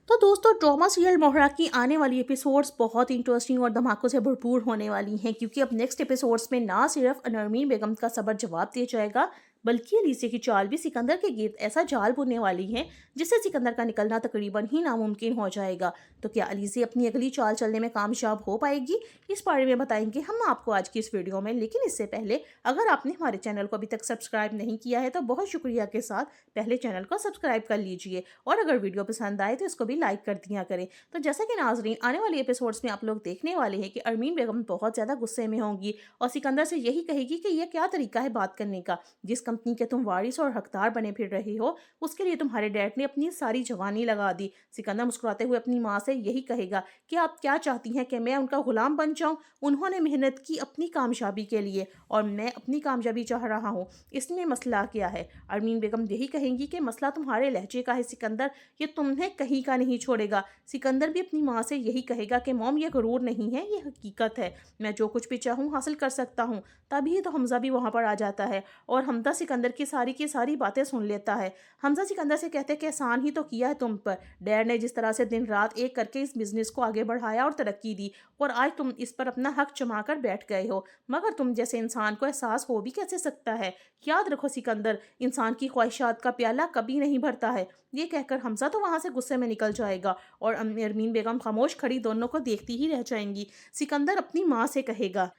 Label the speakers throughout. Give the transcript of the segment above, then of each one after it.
Speaker 1: तो दोस्तों drama serial मोहरा की आने वाली एपिसोड्स बहुत इंटरेस्टिंग और धमाकों से भरपूर होने वाली हैं क्योंकि अब नेक्स्ट एपिसोड्स में ना सिर्फ नरमीन बेगम का सबर जवाब दिया जाएगा बल्कि अलीसे की चाल भी सिकंदर के गिर्द ऐसा जाल बुनने वाली है जिससे सिकंदर का निकलना तकरीबन ही नामुमकिन हो जाएगा। तो क्या अलीसे अपनी अगली चाल चलने में कामयाब हो पाएगी, इस बारे में बताएंगे हम आपको आज की इस वीडियो में। लेकिन इससे पहले अगर आपने हमारे चैनल को अभी तक सब्सक्राइब नहीं किया है तो बहुत शुक्रिया के साथ पहले चैनल को सब्सक्राइब कर लीजिए और अगर वीडियो पसंद आए तो इसको भी लाइक कर दिया करें। तो जैसा कि नाजरीन आने वाली एपिसोड्स में आप लोग देखने वाले हैं कि अरमीन बेगम बहुत ज़्यादा गुस्से में होंगी और सिकंदर से यही कहेगी कि यह क्या तरीका है बात करने का, जिस कंपनी के तुम वारिस और हकदार बने फिर रहे हो उसके लिए तुम्हारे डैड ने अपनी सारी जवानी लगा दी। सिकंदर मुस्कुराते हुए अपनी माँ से यही कहेगा कि आप क्या चाहती हैं कि मैं उनका गुलाम बन जाऊं? उन्होंने मेहनत की अपनी कामयाबी के लिए और मैं अपनी कामयाबी चाह रहा हूँ, इसमें मसला क्या है? अरमीन बेगम यही कहेंगी कि मसला तुम्हारे लहजे का है सिकंदर, ये तुम्हें कहीं का नहीं छोड़ेगा। सिकंदर भी अपनी माँ से यही कहेगा कि मॉम ये गुरूर नहीं है, ये हकीकत है, मैं जो कुछ भी चाहूँ हासिल कर सकता हूँ। तभी तो हमजा भी वहाँ पर आ जाता है और हमजा सिकंदर की सारी बातें सुन लेता है। हमजा सिकंदर से कहते हैं कि एहसान ही तो किया है तुम पर, डैड ने जिस तरह से दिन रात एक करके इस बिजनेस को आगे बढ़ाया और तरक्की दी और आज तुम इस पर अपना हक जमा कर बैठ गए हो, मगर तुम जैसे इंसान को एहसास हो भी कैसे सकता है? याद रखो सिकंदर, इंसान की ख्वाहिशात का प्याला कभी नहीं भरता है। ये कहकर हमजा तो वहां से गुस्से में निकल जाएगा और अरमीन बेगम खामोश खड़ी दोनों को देखती ही रह जाएंगी। सिकंदर अपनी माँ से कहेगा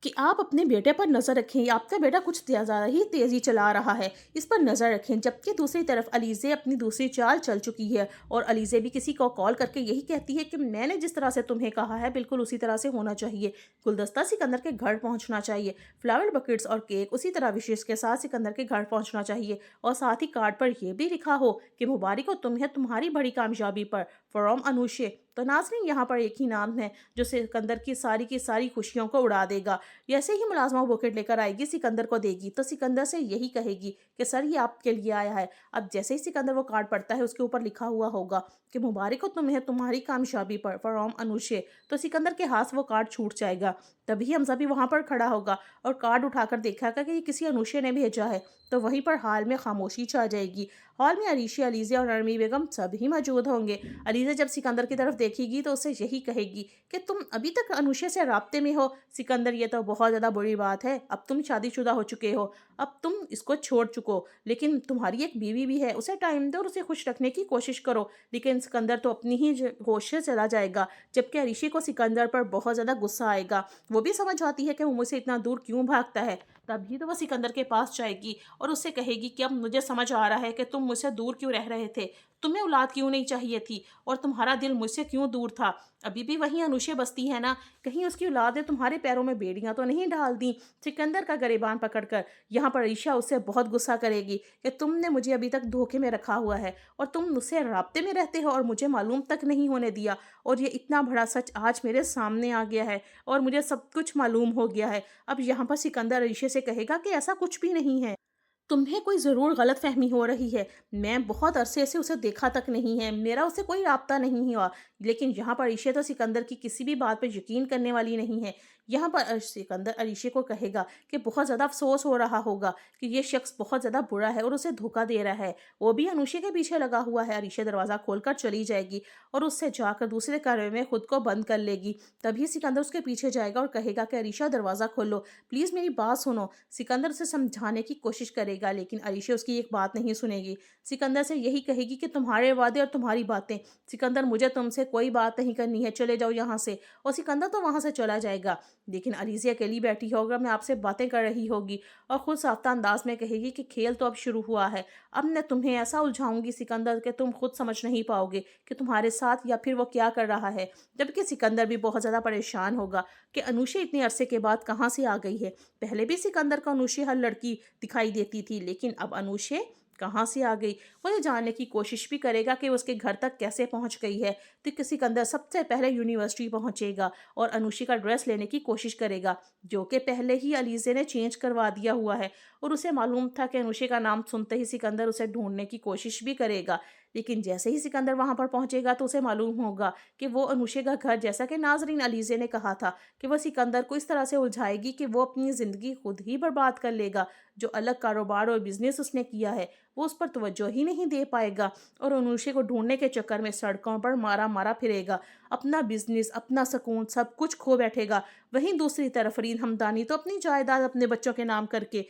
Speaker 1: कि आप अपने बेटे पर नज़र रखें, आपका बेटा कुछ ज़्यादा ही तेज़ी चला रहा है, इस पर नज़र रखें। जबकि दूसरी तरफ अलीज़े अपनी दूसरी चाल चल चुकी है और अलीज़े भी किसी को कॉल करके यही कहती है कि मैंने जिस तरह से तुम्हें कहा है बिल्कुल उसी तरह से होना चाहिए। गुलदस्ता सिकंदर के घर पहुंचना चाहिए, फ्लावर बकेट्स और केक उसी तरह विशेष के साथ सिकंदर के घर पहुंचना चाहिए और साथ ही कार्ड पर यह भी लिखा हो कि मुबारक हो तुम्हें तुम्हारी बड़ी कामयाबी पर, फ्रॉम अनुशे। तो नाज़रीन यहाँ पर एक ही नाम है जो सिकंदर की सारी खुशियों को उड़ा देगा। जैसे ही मुलाजमा वो बुकेट लेकर आएगी सिकंदर को देगी तो सिकंदर से यही कहेगी कि सर ये आपके लिए आया है। अब जैसे ही सिकंदर वो कार्ड पढ़ता है उसके ऊपर लिखा हुआ होगा कि मुबारक हो तुम्हें तुम्हारी कामयाबी पर, फ्रॉम अनुशे। तो सिकंदर के हाथ वो कार्ड छूट जाएगा। तभी हमजा भी वहां पर खड़ा होगा और कार्ड उठाकर देखेगा कि ये किसी अनुशे ने भेजा है। तो वहीं पर हाल में खामोशी छा जाएगी। हॉल में अरीशा, अलीज़े और नरमी बेगम सभी मौजूद होंगे। अलीज़ा जब सिकंदर की तरफ देखेगी तो उससे यही कहेगी कि तुम अभी तक अनुशे से राब्ते में हो। सिकंदर, ये तो बहुत ज़्यादा बुरी बात है, अब तुम शादीशुदा हो चुके हो, अब तुम इसको छोड़ चुको, लेकिन तुम्हारी एक बीवी भी है, उसे टाइम दो और उसे खुश रखने की कोशिश करो। लेकिन सिकंदर तो अपनी ही होश से चला जाएगा। जबकि अरीशा को सिकंदर पर बहुत ज़्यादा गुस्सा आएगा। वो भी समझ आती है कि वो मुझसे इतना दूर क्यों भागता है। तभी तो वह सिकंदर के पास जाएगी और उससे कहेगी कि अब मुझे समझ आ रहा है कि तुम मुझसे दूर क्यों रह रहे थे, तुम्हें औलाद क्यों नहीं चाहिए थी और तुम्हारा दिल मुझसे क्यों दूर था। अभी भी वहीं अनुशे बसती है ना, कहीं उसकी औलाद ने तुम्हारे पैरों में बेड़ियां तो नहीं डाल दी? सिकंदर का गरेबान पकड़कर यहाँ पर ईशा उससे बहुत गुस्सा करेगी कि तुमने मुझे अभी तक धोखे में रखा हुआ है और तुम मुझसे राब्ते में रहते हो और मुझे मालूम तक नहीं होने दिया, और ये इतना बड़ा सच आज मेरे सामने आ गया है और मुझे सब कुछ मालूम हो गया है। अब यहाँ पर सिकंदर ईशा से कहेगा कि ऐसा कुछ भी नहीं है, तुम्हें कोई ज़रूर गलतफ़हमी हो रही है। मैं बहुत अरसे से उसे देखा तक नहीं है, मेरा उससे कोई राब्ता नहीं हुआ। लेकिन यहाँ पर अरीशा तो सिकंदर की किसी भी बात पर यकीन करने वाली नहीं है। यहाँ पर सिकंदर अरीशा को कहेगा कि बहुत ज़्यादा अफ़सोस हो रहा होगा कि ये शख्स बहुत ज़्यादा बुरा है और उसे धोखा दे रहा है। वो भी अनुशा के पीछे लगा हुआ है। अरीशा दरवाज़ा खोलकर चली जाएगी और उससे जाकर दूसरे कमरे में खुद को बंद कर लेगी। तभी सिकंदर उसके पीछे जाएगा और कहेगा कि अरीशा दरवाज़ा खोलो, प्लीज़ मेरी बात सुनो। सिकंदर उसे समझाने की कोशिश करेगा लेकिन अरीशा उसकी एक बात नहीं सुनेगी। सिकंदर से यही कहेगी कि तुम्हारे वादे और तुम्हारी बातें, सिकंदर मुझे तुमसे कोई बात नहीं करनी है, चले जाओ यहाँ से। और सिकंदर तो वहाँ से चला जाएगा। लेकिन अलीज़ा अकेली बैठी होगा में आपसे बातें कर रही होगी और खुद साफ्ता अंदाज में कहेगी कि खेल तो अब शुरू हुआ है, अब मैं तुम्हें ऐसा उलझाऊंगी सिकंदर कि तुम खुद समझ नहीं पाओगे कि तुम्हारे साथ या फिर वो क्या कर रहा है। जबकि सिकंदर भी बहुत ज़्यादा परेशान होगा कि अनुशा इतने अरसे के बाद कहाँ से आ गई है। पहले भी सिकंदर को अनुशा हर लड़की दिखाई देती थी, लेकिन अब अनुशा कहाँ से आ गई? वो ये जानने की कोशिश भी करेगा कि उसके घर तक कैसे पहुंच गई है। तो सिकंदर सबसे पहले यूनिवर्सिटी पहुंचेगा और अनुशा का ड्रेस लेने की कोशिश करेगा, जो कि पहले ही अलीज़े ने चेंज करवा दिया हुआ है और उसे मालूम था कि अनुशा का नाम सुनते ही सिकंदर उसे ढूंढने की कोशिश भी करेगा। لیکن جیسے ہی سکندر وہاں پر پہنچے گا تو اسے معلوم ہوگا کہ وہ انوشے کا گھر، جیسا کہ ناظرین علیزے نے کہا تھا کہ وہ سکندر کو اس طرح سے الجھائے گی کہ وہ اپنی زندگی خود ہی برباد کر لے گا۔ جو الگ کاروبار اور بزنس اس نے کیا ہے وہ اس پر توجہ ہی نہیں دے پائے گا اور انوشے کو ڈھونڈنے کے چکر میں سڑکوں پر مارا مارا پھرے گا، اپنا بزنس، اپنا سکون، سب کچھ کھو بیٹھے گا۔ وہیں دوسری طرف فرین ہمدانی تو اپنی جائیداد اپنے بچوں کے نام کر کے